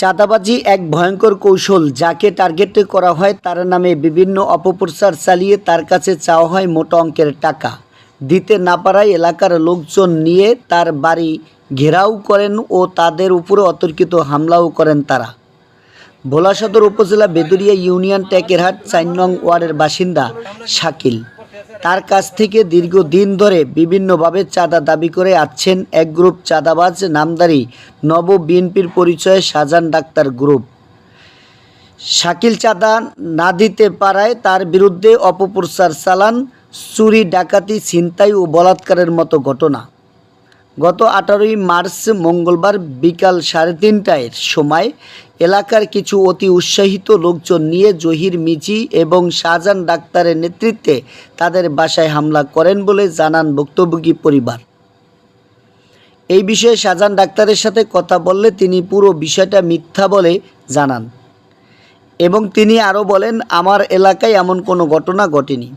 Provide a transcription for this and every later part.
চাঁদাবাজি এক ভয়ঙ্কর কৌশল, যাকে টার্গেট করা হয় তার নামে বিভিন্ন অপপ্রচার চালিয়ে তার কাছে চাওয়া হয় মোটা অঙ্কের টাকা। দিতে না পারায় এলাকার লোকজন নিয়ে তার বাড়ি ঘেরাও করেন ও তাদের উপরে অতর্কিত হামলাও করেন তারা। ভোলা সদর উপজেলা বেদুরিয়া ইউনিয়ন টেকেরহাট ৪ নং ওয়ার্ডের বাসিন্দা শাকিল। তার কাছ থেকে দীর্ঘদিন ধরে বিভিন্নভাবে চাঁদা দাবি করে আসছেন এক গ্রুপ চাঁদাবাজ নামধারী নব বিএনপির পরিচয়ে শাহজাহান ডাক্তার গ্রুপ। শাকিল চাঁদা না দিতে পারায় তার বিরুদ্ধে অপপ্রচার চালান, চুরি, ডাকাতি, ছিনতাই ও বলাৎকারের মতো ঘটনা। গত 18ই মার্চ মঙ্গলবার বিকাল 3:30টার সময় এলাকার কিছু অতি উৎসাহিত লোকজন নিয়ে জহির মিজি এবং শাহজাহান ডাক্তারের নেতৃত্বে তাদের বাসায় হামলা করেন বলে জানান ভুক্তভোগী পরিবার। এই বিষয়ে শাহজাহান ডাক্তারের সাথে কথা বললে তিনি পুরো বিষয়টা মিথ্যা বলে জানান এবং তিনি আরও বলেন, আমার এলাকায় এমন কোনো ঘটনা ঘটেনি।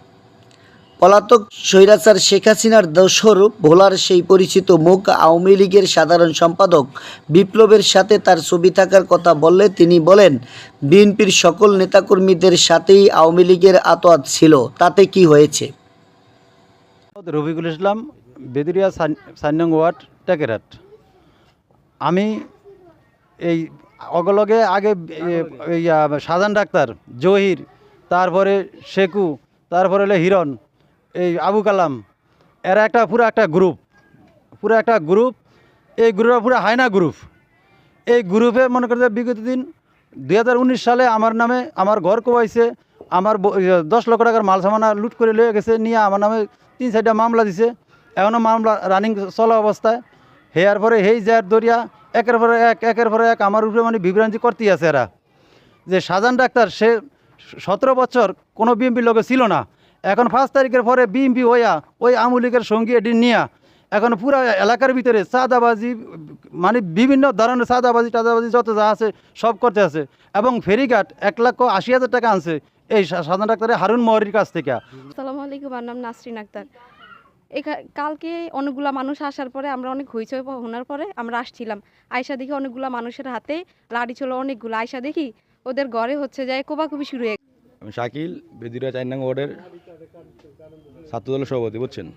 পলাতক স্বৈরাচার শেখ হাসিনার দোসর ভোলার সেই পরিচিত মুখ আওয়ামী লীগের সাধারণ সম্পাদক বিপ্লবের সাথে তার ছবি থাকার কথা বললে তিনি বলেন, বিএনপির সকল নেতাকর্মীদের সাথেই আওয়ামী লীগের আঁতাত ছিল, তাতে কি হয়েছে? রফিকুল ইসলাম, বেদুরিয়া ৪ নং ওয়ার্ড, টেকেরহাট। আমি এই অগলগে আগে শাহজাহান ডাক্তার, জহির, তারপরে শেকু, তারপরে হলো হিরণ, এই আবু কালাম, এরা পুরো একটা গ্রুপ। এই গ্রুপে পুরো হায়না গ্রুপ। এই গ্রুপে মনে করতে বিগত দিন 2019 সালে আমার নামে আমার ঘর কোবাইছে, আমার 10 লক্ষ টাকার মাল সামানা লুট করে লয়ে গেছে, নিয়ে আমার নামে 3-4টা মামলা দিছে। এখনও মামলা রানিং চলা অবস্থায়। হেয়ার পরে হেই জার দরিয়া একের পরে এক আমার উপরে মানে বিভ্রান্তি করতেই আছে এরা। যে শাহজাহান ডাক্তার সে 17 বছর কোনো বিএমপির লোকে ছিল না, এখন 5 তারিখের পরে বিএমপি হইয়া ওই আওয়ামী লীগের সঙ্গী এটি নিয়ে এখন পুরো এলাকার ভিতরে চাঁদাবাজি, মানে বিভিন্ন ধরনের চাঁদাবাজি যত যা আছে সব করতে আছে। এবং ফেরিঘাট 1,80,000 টাকা আনছে এই শাহজাহান ডাক্তারের হারুন মহরির কাছ থেকে। আসসালামু আলাইকুম, আমার নাম নাসরিন আক্তার। কালকে অনেকগুলা মানুষ আসার পরে আমরা অনেক হইচই হওয়ার পরে আমরা আসছিলাম। আয়সা দেখি অনেকগুলা মানুষের হাতে লাঠি ছিল অনেকগুলো। আয়সা দেখি ওদের ঘরে হচ্ছে যায় কোবাকুবি শুরু হয়ে। আমি শাকিল, বেদুরিয়া 4 নং ওয়ার্ডের ছাত্রদলের সভাপতি। বুঝছেন,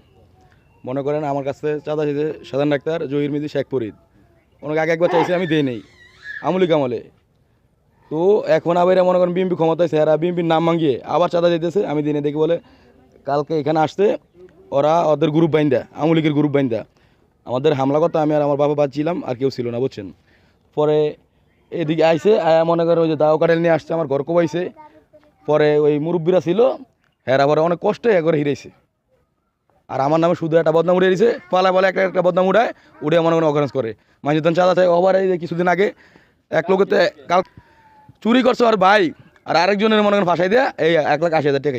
মনে করেন আমার কাছে চাঁদা চাইছে শাহজাহান ডাক্তার, জহির মিজি, শেখ ফরিদ। ওনাকে আগে একবার চাইছে, আমি দেই নেই আমলি কামলে। তো এখন আবার মনে করেন বিএমপি ক্ষমতায় এরা বিএমপির নাম মাঙ্গিয়ে আবার চাঁদা দিতেছে, আমি দিনে দেখি বলে কালকে এখানে আসতে ওরা ওদের গ্রুপ বাইন্দা, আওয়ামী লীগের গ্রুপ বাইন্দা আমাদের হামলা করতে। আমি আর আমার বাবা বাঁচছিলাম, আর কেউ ছিল না। বুঝছেন, পরে এদিকে আইসে মনে করেন ওই যে দাও কাটেল নিয়ে আসছে, আমার ঘর কোবাইছে। পরে ওই মুরব্বীরা ছিল, হেরা পরে অনেক কষ্টে করে হিরেছে। আর আমার নামে শুধু একটা বদনাম উড়ে দিয়েছে, পালায় একটা বদনাম উড়ে মনে করেন অকারেন্স করে। মানুষজন চাঁদা চাই ওভার। এই যে কিছুদিন আগে এক লোকেতে কাল চুরি করছে আর ভাই, আর আরেকজনের মনে করেন ফাঁসাই দেয়া এই 1,80,000 টাকা।